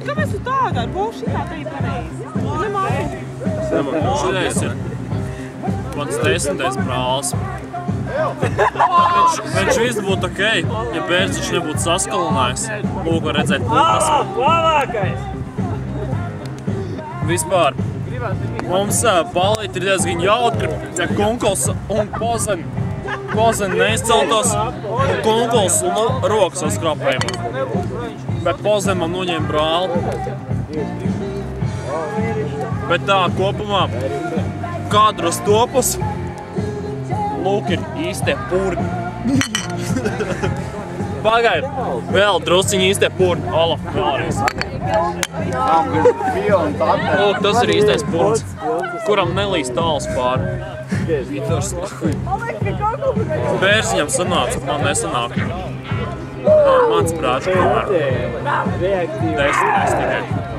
Kāpēc tu tā dari? Būs šitā te ir pareizi. Šitais ir mans 10. brālis. Viņš viss būtu okei, ja Bērziņš nebūtu saskalinājis. Lūk, var redzēt pupas. Vispār, mums balīti ir diezgan jautri, ja Kunkuls un Pozen neizceltos, Kunkuls rokas saskrāpējumā. Bet Pozen man noņēma brāli. Bet tā, kopumā, kadros topus, lūk ir īstie purni. Pagaid, vēl drusciņi īstie purni. Olaf, vēlreiz. Lūk, tas ir īstais purns, kuram nelīst tāls pāri. Bērziņam sanāca, man nesanāk. Mans prāts, kamēr. 10 tikai.